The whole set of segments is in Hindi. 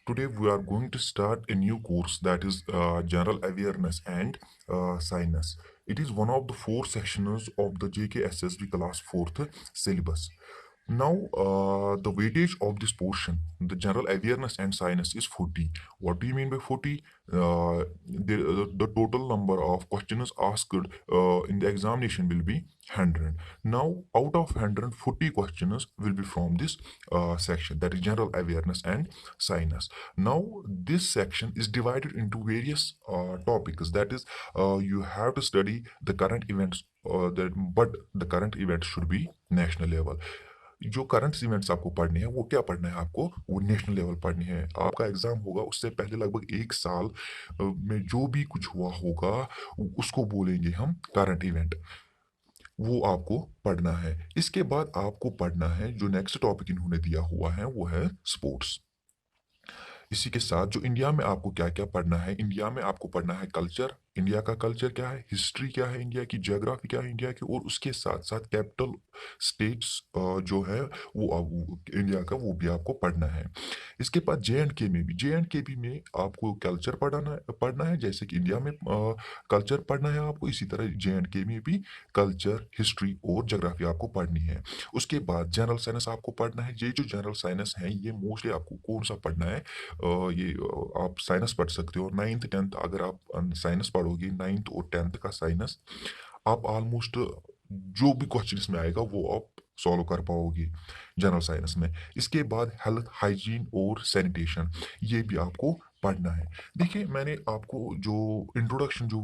Today we are going to start a new course that is General Awareness and Science. It is one of the four sections of the JKSSB class 4th syllabus. Now, the weightage of this portion, the general awareness and science, is 40. What do you mean by 40? The total number of questions asked in the examination will be 100. Now, out of 100, 40 questions will be from this section, that is general awareness and science. Now, this section is divided into various topics. That is, you have to study the current events, but the current events should be national level. जो करंट इवेंट्स आपको पढ़ने हैं वो क्या पढ़ना है आपको, वो नेशनल लेवल पढ़नी है। आपका एग्जाम होगा उससे पहले लगभग 1 साल में जो भी कुछ हुआ होगा उसको बोलेंगे हम करंट इवेंट। वो आपको पढ़ना है। इसके बाद आपको पढ़ना है जो नेक्स्ट टॉपिक इन्होंने दिया हुआ है वो है स्पोर्ट्स। इसी के साथ जो इंडिया में आपको क्या क्या पढ़ना है, इंडिया में आपको पढ़ना है कल्चर, इंडिया का कल्चर क्या है, हिस्ट्री क्या है इंडिया की, ज्योग्राफी क्या है इंडिया की, और उसके साथ साथ कैपिटल स्टेट्स जो है वो इंडिया का वो भी आपको पढ़ना है। इसके बाद जे एंड के भी में आपको कल्चर पढ़ना है जैसे कि इंडिया में कल्चर पढ़ना है आपको, इसी तरह जे एंड के में भी कल्चर, हिस्ट्री और ज्योग्राफी आपको पढ़नी है। उसके बाद जनरल साइंस आपको पढ़ना है। ये जो जनरल साइंस है ये मोस्टली आपको कौन सा पढ़ना है, आप साइंस पढ़ सकते हो। 9th 10th अगर आप साइंस पढ़ोगे, 9th और 10th का साइंस, आप ऑलमोस्ट जो भी क्वेश्चन इसमें आएगा वो आप सॉल्व कर पाओगे जनरल साइंस में। इसके बाद हेल्थ, हाइजीन और सैनिटेशन, ये भी आपको पढ़ना है। देखिए, मैंने आपको जो इंट्रोडक्शन जो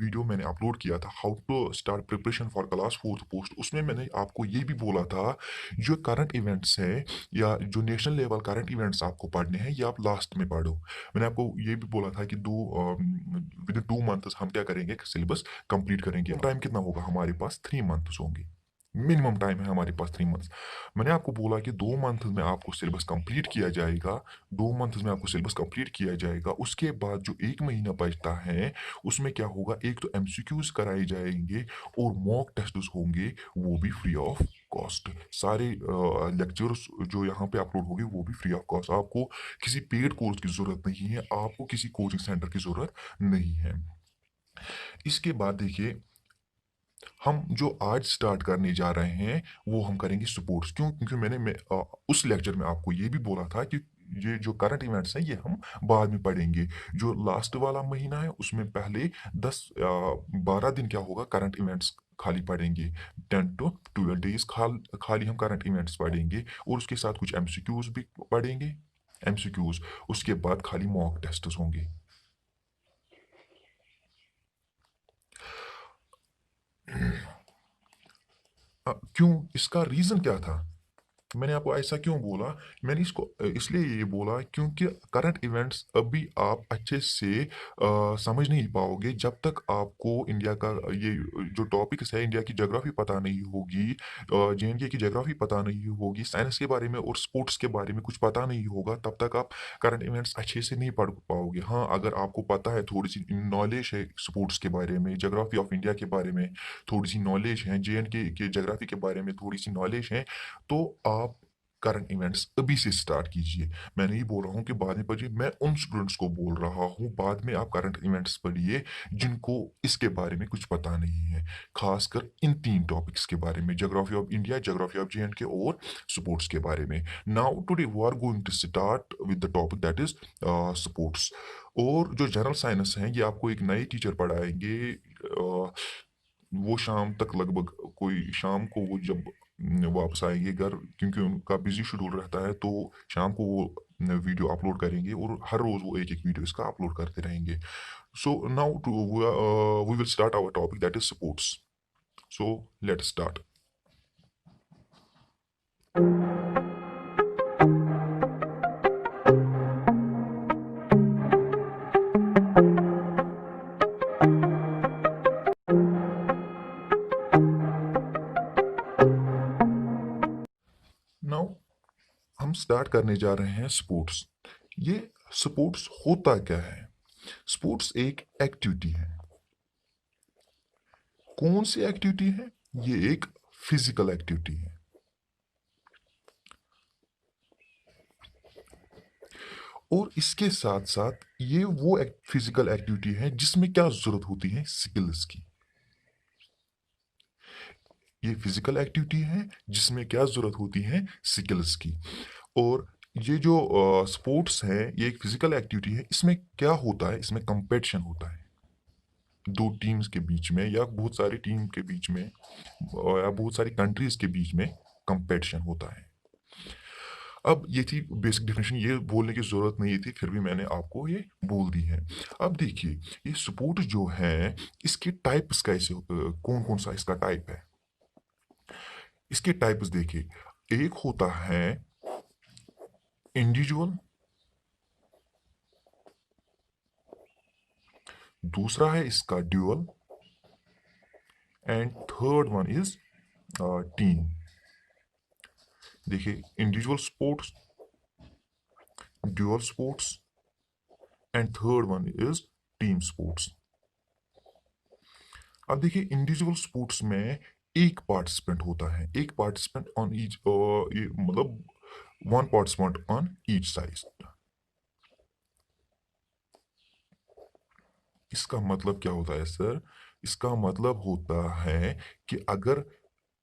वीडियो मैंने अपलोड किया था, how to start preparation for class 4th post, उसमें मैंने आपको ये भी बोला था जो करंट इवेंट्स है या जो नेशनल लेवल करंट इवेंट्स आपको पढ़ने हैं ये आप लास्ट में पढ़ो। मैंने आपको ये भी बोला था कि विद 2 मंथ्स हम क्या करेंगे, सिलेबस कंप्लीट करेंगे। टाइम कितना होगा हमारे पास, 3 मंथ्स होंगे। मिनिमम टाइम है हमारे पास 3 मंथ्स। मैंने आपको बोला कि 2 मंथ में आपको सिलेबस कंप्लीट किया जाएगा। 2 मंथ्स में आपको सिलेबस कंप्लीट किया जाएगा। उसके बाद जो 1 महीना बचता है उसमें क्या होगा, एक तो एमसीक्यूज कराए जाएंगे और मॉक टेस्ट्स होंगे, वो भी फ्री ऑफ कॉस्ट। सारे लेक्चर्स जो यहाँ पे अपलोड होंगे वो भी फ्री ऑफ कॉस्ट। आपको किसी पेड कोर्स की जरूरत नहीं है, आपको किसी कोचिंग सेंटर की जरूरत नहीं है। इसके बाद देखिए, हम जो आज स्टार्ट करने जा रहे हैं वो हम करेंगे स्पोर्ट्स। क्यों? क्योंकि उस लेक्चर में आपको ये भी बोला था कि ये जो करंट इवेंट्स हैं ये हम बाद में पढ़ेंगे। जो लास्ट वाला महीना है उसमें पहले 10 12 दिन क्या होगा, करंट इवेंट्स खाली पढ़ेंगे। 10 to 12 days खाली हम करंट इवेंट्स पढ़ेंगे और उसके साथ कुछ एमसीक्यूज भी पढ़ेंगे। एमसीक्यूज, उसके बाद खाली मॉक टेस्ट होंगे। क्यों? इसका रीजन क्या था? मैंने आपको ऐसा क्यों बोला? मैंने इसको इसलिए ये बोला क्योंकि करंट इवेंट्स अभी आप अच्छे से समझ नहीं पाओगे जब तक आपको इंडिया का ये जो टॉपिक्स है, इंडिया की ज्योग्राफी पता नहीं होगी, जेएनके की ज्योग्राफी पता नहीं होगी, साइंस के बारे में और स्पोर्ट्स के बारे में कुछ पता नहीं होगा, तब तक आप करंट इवेंट्स अच्छे से नहीं पढ़ पाओगे। हाँ, अगर आपको पता है, थोड़ी सी नॉलेज है स्पोर्ट्स के बारे में, ज्योग्राफी ऑफ इंडिया के बारे में थोड़ी सी नॉलेज है, जेएनके के ज्योग्राफी के बारे में थोड़ी सी नॉलेज है, तो आप करंट इवेंट्स अभी से स्टार्ट कीजिए। मैं नहीं बोल रहा हूँ कि बाद में पढ़िए, मैं उन स्टूडेंट्स को बोल रहा हूँ बाद में आप करंट इवेंट्स पढ़िए जिनको इसके बारे में कुछ पता नहीं है, खासकर इन 3 टॉपिक्स के बारे में, geography of India, geography of J and K और स्पोर्ट्स के बारे में। Now today we are going to start with the topic that is sports. और जो जनरल साइंस है ये आपको एक नए टीचर पढ़ाएंगे। वो शाम तक, लगभग कोई शाम को वो जब वापस आएंगे घर, क्योंकि उनका बिजी शेड्यूल रहता है, तो शाम को वो वीडियो अपलोड करेंगे और हर रोज वो एक एक वीडियो इसका अपलोड करते रहेंगे। So now too we will start our topic that is sports. So let's start. Now हम स्टार्ट करने जा रहे हैं स्पोर्ट्स। ये स्पोर्ट्स होता क्या है? स्पोर्ट्स एक एक्टिविटी है। कौन सी एक्टिविटी है? ये एक फिजिकल एक्टिविटी है। और इसके साथ साथ ये वो फिजिकल एक्टिविटी है जिसमें क्या जरूरत होती है, स्किल्स की। ये फिजिकल एक्टिविटी है जिसमें क्या जरूरत होती है, स्किल्स की। और ये जो स्पोर्ट्स है, ये एक फिजिकल एक्टिविटी है, इसमें क्या होता है, इसमें कंपटीशन होता है दो टीम्स के बीच में, या बहुत सारी टीम के बीच में, या बहुत सारी कंट्रीज के बीच में कंपटीशन होता है। अब ये थी बेसिक डेफिनेशन, ये बोलने की जरूरत नहीं थी, फिर भी मैंने आपको ये बोल दी है। अब देखिए, ये स्पोर्ट जो है, इसके टाइप्स कैसे, कौन कौन सा इसका टाइप है। इसके टाइप्स देखिए, एक होता है इंडिविजुअल, दूसरा है इसका dual, and third one is team. देखिए, individual sports, dual sports, and third one is team sports. अब देखिए, इंडिविजुअल स्पोर्ट्स में एक पार्टिसिपेंट होता है, एक पार्टिसिपेंट ऑन ईच, ये मतलब one participant on each side. इसका मतलब क्या होता है सर? इसका मतलब होता है कि अगर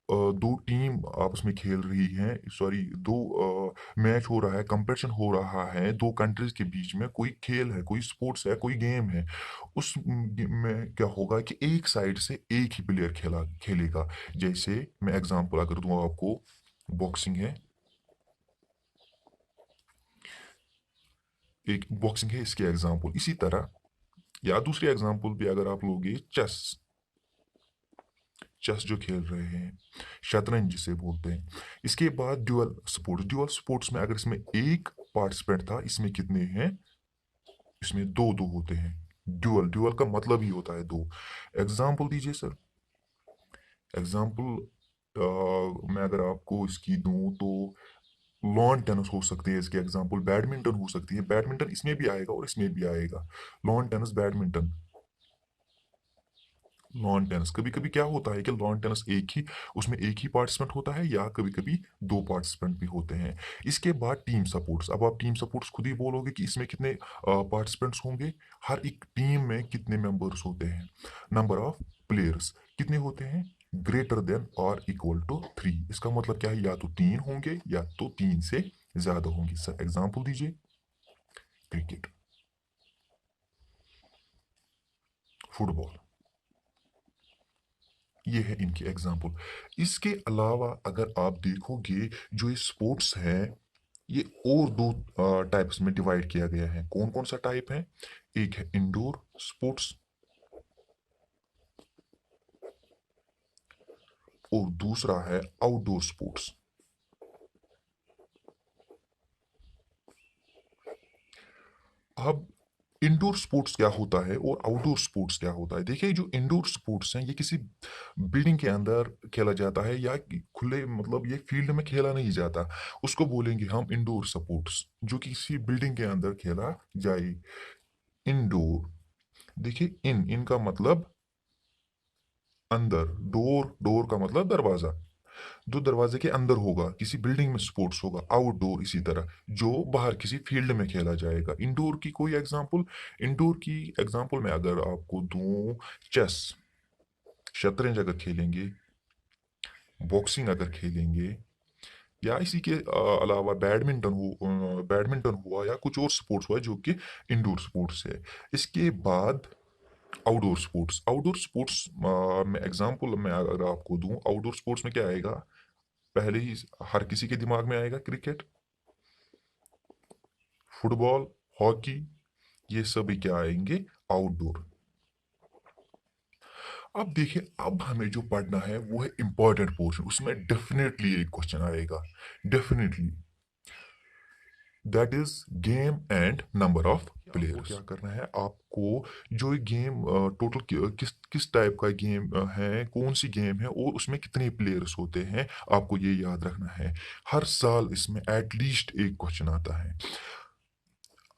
दो टीम आपस में खेल रही हैं, सॉरी, दो मैच हो रहा है, कंपटीशन हो रहा है दो कंट्रीज के बीच में, कोई खेल है, कोई स्पोर्ट्स है, कोई गेम है, उस में क्या होगा कि एक साइड से एक ही प्लेयर खेलेगा। जैसे मैं एग्जांपल अगर दूं आपको, बॉक्सिंग है, एक बॉक्सिंग है इसके एग्जांपल। इसी तरह, या दूसरी एग्जांपल भी अगर आप लोगे, चेस, चेस जो खेल रहे हैं, शतरंज जिसे बोलते हैं। इसके बाद ड्यूअल स्पोर्ट्स, ड्यूअल स्पोर्ट्स में अगर इसमें एक पार्टिसिपेंट था, इसमें कितने हैं, इसमें दो दो होते हैं। ड्यूअल, ड्यूअल का मतलब ही होता है दो। एग्जाम्पल दीजिए सर। एग्जाम्पल मैं अगर आपको इसकी दूं तो लॉन टेनिस हो सकती है इसकी एग्जाम्पल, बैडमिंटन हो सकती है, बैडमिंटन इसमें भी आएगा और इसमें भी आएगा। Lawn tennis, badminton, lawn tennis. कभी कभी क्या होता है कि लॉन टेनिस एक ही, उसमें एक ही पार्टिसिपेंट होता है, या कभी कभी दो पार्टिसिपेंट भी होते हैं। इसके बाद टीम सपोर्ट्स। अब आप टीम सपोर्ट्स खुद ही बोलोगे कि इसमें कितने पार्टिसिपेंट्स होंगे, हर एक टीम में कितने मेंबर्स होते हैं, नंबर ऑफ प्लेयर्स कितने होते हैं, ग्रेटर देन और इक्वल टू 3। इसका मतलब क्या है, या तो तीन होंगे या तो तीन से ज्यादा होंगे। सर एग्जाम्पल दीजिए। क्रिकेट, फुटबॉल, ये है इनके एग्जाम्पल। इसके अलावा अगर आप देखोगे, जो ये स्पोर्ट्स है, ये और दो टाइप्स में डिवाइड किया गया है। कौन कौन सा टाइप है? एक है इंडोर स्पोर्ट्स, और दूसरा है आउटडोर स्पोर्ट्स। अब इंडोर स्पोर्ट्स क्या होता है और आउटडोर स्पोर्ट्स क्या होता है? देखिए, जो इंडोर स्पोर्ट्स हैं, ये किसी बिल्डिंग के अंदर खेला जाता है, या खुले, मतलब ये फील्ड में खेला नहीं जाता। उसको बोलेंगे हम इंडोर स्पोर्ट्स, जो किसी बिल्डिंग के अंदर खेला जाए। इंडोर। देखिए, इनका मतलब अंदर, डोर, डोर का मतलब दरवाजा, जो दरवाजे के अंदर होगा, किसी बिल्डिंग में स्पोर्ट्स होगा। आउटडोर इसी तरह, जो बाहर किसी फील्ड में खेला जाएगा। इंडोर की कोई एग्जांपल, इंडोर की एग्जांपल मैं अगर आपको दूं, चेस, शतरंज अगर खेलेंगे, बॉक्सिंग अगर खेलेंगे, या इसी के अलावा बैडमिंटन हुआ, या कुछ और स्पोर्ट्स हुआ जो कि इंडोर स्पोर्ट्स है। इसके बाद आउटडोर स्पोर्ट्स, आउटडोर स्पोर्ट्स में एग्जांपल मैं अगर आपको दूं, आउटडोर स्पोर्ट्स में क्या आएगा, पहले ही हर किसी के दिमाग में आएगा, क्रिकेट, फुटबॉल, हॉकी, ये सभी क्या आएंगे, आउटडोर। अब देखिए, अब हमें जो पढ़ना है वो है इंपॉर्टेंट पोर्शन, उसमें डेफिनेटली एक क्वेश्चन आएगा, definitely, that is game and number of players. क्या करना है आपको, जो गेम टोटल किस किस टाइप का गेम है, कौन सी गेम है, और उसमें कितने प्लेयर्स होते हैं, आपको ये याद रखना है। हर साल इसमें एटलीस्ट एक क्वेश्चन आता है।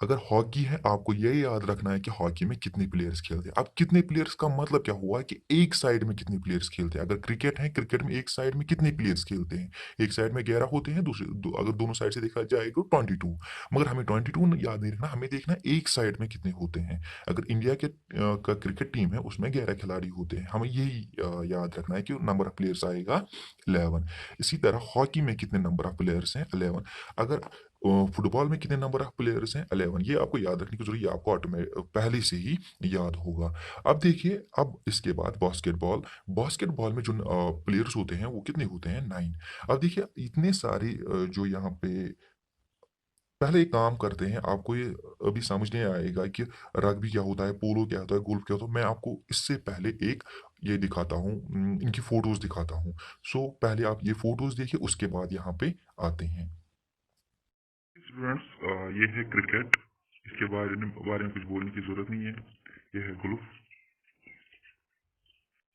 अगर हॉकी है, आपको ये याद रखना है कि हॉकी में कितने प्लेयर्स खेलते हैं। अब कितने प्लेयर्स का मतलब क्या हुआ कि एक साइड में कितने प्लेयर्स खेलते हैं। अगर क्रिकेट है, क्रिकेट में एक साइड में कितने प्लेयर्स खेलते हैं। एक साइड में 11 होते हैं, अगर दोनों साइड से देखा जाए तो 22। मगर हमें 22 याद नहीं रखना, हमें देखना है एक साइड में कितने होते हैं। अगर इंडिया के का क्रिकेट टीम है, उसमें 11 खिलाड़ी होते हैं, हमें यही याद रखना है कि नंबर ऑफ प्लेयर्स आएगा 11। इसी तरह हॉकी में कितने नंबर ऑफ प्लेयर्स हैं, 11। अगर फुटबॉल में कितने नंबर ऑफ प्लेयर्स हैं, 11। ये आपको याद रखने की जरूरत, ये आपको ऑटोमेट पहले से ही याद होगा। अब देखिए, अब इसके बाद बास्केटबॉल। बास्केटबॉल में जो प्लेयर्स होते हैं वो कितने होते हैं, 9। अब देखिए इतने सारे जो यहाँ पे, पहले एक काम करते हैं, आपको ये अभी समझ नहीं आएगा कि रग्बी क्या होता है, पोलो क्या होता है, गोल्फ क्या होता है। मैं आपको इससे पहले एक ये दिखाता हूँ, इनकी फोटोज दिखाता हूँ। सो पहले आप ये फोटोज देखिए, उसके बाद यहाँ पे आते हैं। स्टूडेंट्स, ये है क्रिकेट। इसके बारे में कुछ बोलने की जरूरत नहीं है। ये है गोल्फ,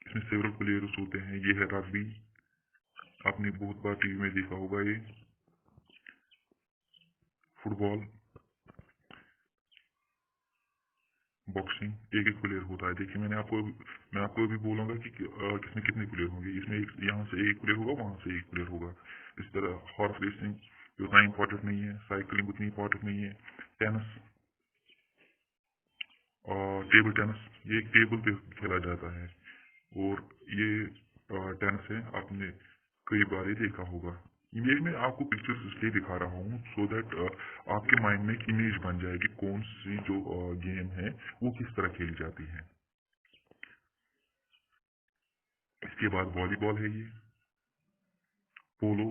इसमें सेवरल प्लेयर्स होते हैं। ये है रग्बी, आपने बहुत बार टीवी में देखा होगा। ये फुटबॉल, बॉक्सिंग, एक एक प्लेयर होता है। देखिए मैं आपको अभी बोलूंगा कि किसमें कितने प्लेयर होंगे। इसमें यहाँ से एक प्लेयर होगा, वहां से एक प्लेयर होगा। इस तरह हॉर्स रेसिंग उतना इंपॉर्टेंट नहीं है, साइकिलिंग उतनी इंपॉर्टेंट नहीं है। टेनिस और टेबल टेनिस, ये एक टेबल पे खेला जाता है। और ये टेनिस है, आपने कई बार ही देखा होगा। ये मैं आपको पिक्चर्स इसलिए दिखा रहा हूँ सो दैट आपके माइंड में एक इमेज बन जाए कि कौन सी जो गेम है वो किस तरह खेली जाती है। इसके बाद वॉलीबॉल है, ये polo,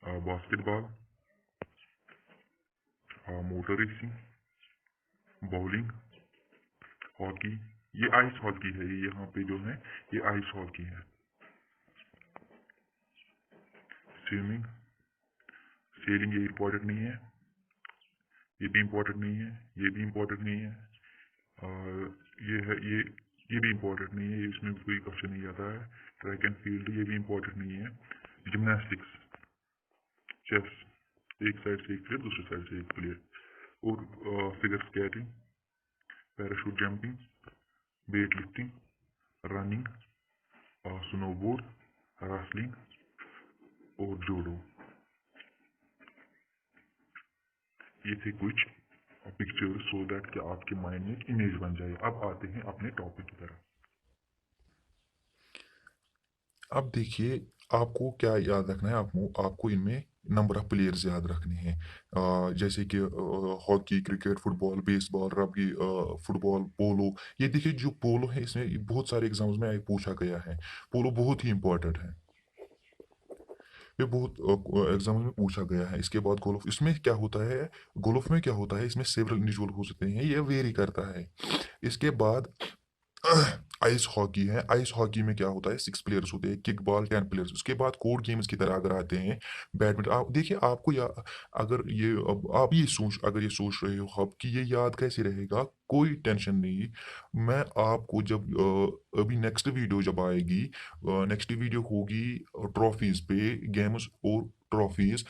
basketball, motor racing, bowling, hockey. ये आइस हॉकी है, ये यहाँ पे जो है ये आइस हॉकी है। स्विमिंग, सेलिंग, ये इम्पोर्टेंट नहीं है, ये भी इम्पोर्टेंट नहीं है, ये भी इम्पोर्टेंट नहीं है। ये है ये भी इम्पोर्टेंट नहीं है, इसमें कोई क्वेश्चन नहीं आता है। ट्रैक एंड फील्ड, ये भी इम्पोर्टेंट नहीं है। जिमनास्टिक्स, चेस, एक साइड से एक प्लेयर, दूसरी साइड से एक प्लेयर। और figure skating, parachute jumping, weight lifting, running, snowboard, wrestling और जूडो। ये थे कुछ पिक्चर सो दैट कि आपके माइंड में एक इमेज बन जाए। अब आते हैं अपने टॉपिक की तरफ। अब देखिए, आपको क्या याद रखना है, आपको इनमें नंबर ऑफ प्लेयर्स याद रखने हैं। जैसे कि hockey, cricket, football, baseball, rugby, football, polo. ये देखिए जो पोलो है, इसमें बहुत सारे एग्जाम्स में पूछा गया है। पोलो बहुत ही इंपॉर्टेंट है, ये बहुत एग्जाम में पूछा गया है। इसके बाद गोल्फ, इसमें क्या होता है, गोल्फ में क्या होता है, इसमें सेवरल इंडिविजुअल हो सकते हैं, ये वेरी करता है। इसके बाद आइस हॉकी है। आइस हॉकी में क्या होता है, 6 प्लेयर्स होते हैं, किक बॉल 10 प्लेयर्स। उसके बाद कोर्ट गेम्स की तरह अगर आते हैं, बैडमिंटन। आप देखिए, आपको या अगर ये अब आप ये सोच अगर ये सोच रहे हो आप कि ये याद कैसे रहेगा, कोई टेंशन नहीं। मैं आपको जब अभी नेक्स्ट वीडियो जब आएगी, नेक्स्ट वीडियो होगी ट्रॉफीज पे, गेम्स और ट्रॉफीज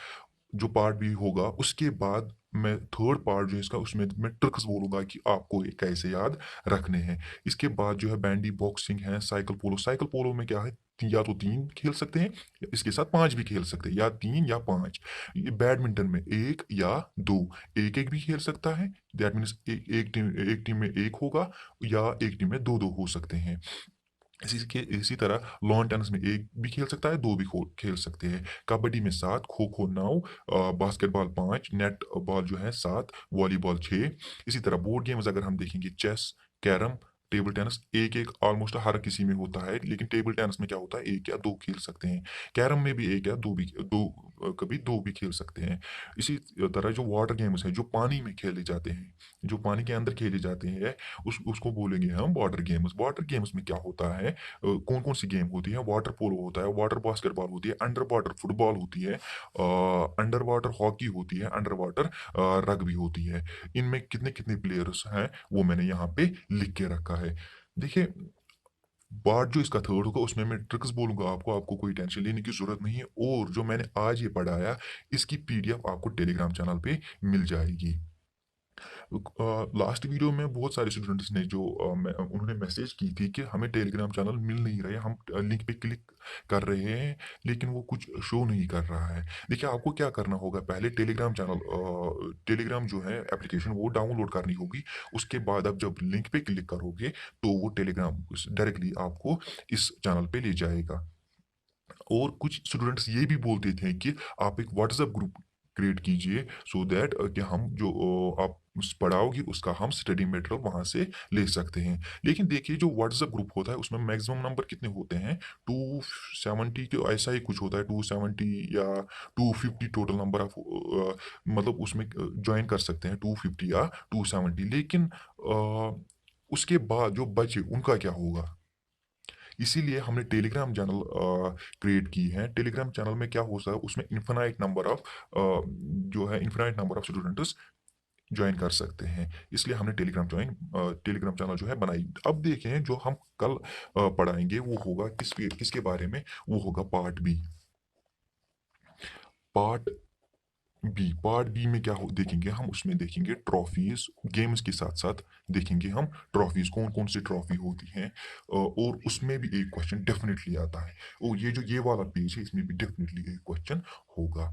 जो पार्ट भी होगा, उसके बाद मैं थर्ड पार्ट जो है इसका, उसमें मैं ट्रिक्स बोलूंगा कि आपको ये कैसे याद रखने हैं। इसके बाद जो है बैंडी बॉक्सिंग है, साइकिल पोलो। साइकिल पोलो में क्या है, या तो 3 खेल सकते हैं, या इसके साथ 5 भी खेल सकते हैं, या 3 या 5। ये बैडमिंटन में 1 या 2, एक एक भी खेल सकता है। दैट मीन्स एक टीम में एक होगा, या एक टीम में दो दो हो सकते हैं। इसी तरह लॉन टेनिस में एक भी खेल सकता है, दो भी खेल सकते हैं। कबड्डी में 7, kho kho 9, basketball 5, net ball जो है 7, वॉलीबॉल 6। इसी तरह बोर्ड गेम्स अगर हम देखेंगे, चेस, कैरम, टेबल टेनिस, एक एक ऑलमोस्ट हर किसी में होता है। लेकिन टेबल टेनिस में क्या होता है, एक या दो खेल सकते हैं। कैरम में भी एक या कभी दो भी खेल सकते हैं। इसी तरह जो वाटर गेम्स हैं, जो पानी में खेले जाते हैं, जो पानी के अंदर खेले जाते हैं, उसको बोलेंगे हम वाटर गेम्स। वाटर गेम्स में क्या होता है, कौन कौन सी गेम होती है, वाटर पोलो होता है, वाटर बास्केटबॉल होती है, अंडर वाटर फुटबॉल होती है, अंडर वाटर हॉकी होती है, अंडर वाटर रग्बी होती है। इनमें कितने कितने प्लेयर्स हैं वो मैंने यहाँ पे लिख के रखा है। देखिए, पार्ट जो इसका थर्ड होगा उसमें मैं ट्रिक्स बोलूँगा आपको, आपको कोई टेंशन लेने की ज़रूरत नहीं है, और जो मैंने आज ये पढ़ाया इसकी पीडीएफ आपको टेलीग्राम चैनल पे मिल जाएगी। लास्ट वीडियो में बहुत सारे स्टूडेंट्स ने जो उन्होंने मैसेज की थी कि हमें टेलीग्राम चैनल मिल नहीं रहा है, हम लिंक पे क्लिक कर रहे हैं लेकिन वो कुछ शो नहीं कर रहा है। देखिए आपको क्या करना होगा, पहले टेलीग्राम जो है एप्लीकेशन वो डाउनलोड करनी होगी। उसके बाद आप जब लिंक पे क्लिक करोगे तो वो टेलीग्राम डायरेक्टली आपको इस चैनल पे ले जाएगा। और कुछ स्टूडेंट्स ये भी बोलते थे कि आप एक व्हाट्सएप ग्रुप क्रिएट कीजिए, सो दैट कि हम जो आप पढ़ाओगे उसका हम स्टडी मटेरियल वहाँ से ले सकते हैं। लेकिन देखिए जो व्हाट्सएप ग्रुप होता है उसमें मैक्सिमम नंबर कितने होते हैं, 270 के ऐसा ही कुछ होता है, 270 या 250 टोटल नंबर ऑफ, मतलब उसमें ज्वाइन कर सकते हैं 250 या 270। लेकिन उसके बाद जो बचे उनका क्या होगा, इसीलिए हमने टेलीग्राम चैनल क्रिएट की है। टेलीग्राम चैनल में क्या होता है, उसमें इन्फिनाइट नंबर ऑफ जो है infinite number of students join कर सकते हैं। इसलिए हमने टेलीग्राम चैनल जो है बनाई। अब देखें जो हम कल पढ़ाएंगे वो होगा किसके बारे में, वो होगा part B. Part part B में क्या हो देखेंगे हम, उसमें देखेंगे ट्रॉफीज, गेम्स के साथ साथ देखेंगे हम ट्रॉफीज कौन कौन सी ट्रॉफी होती हैं। और उसमें भी एक क्वेश्चन डेफिनेटली आता है, और ये जो ये वाला पेज है इसमें भी डेफिनेटली एक क्वेश्चन होगा।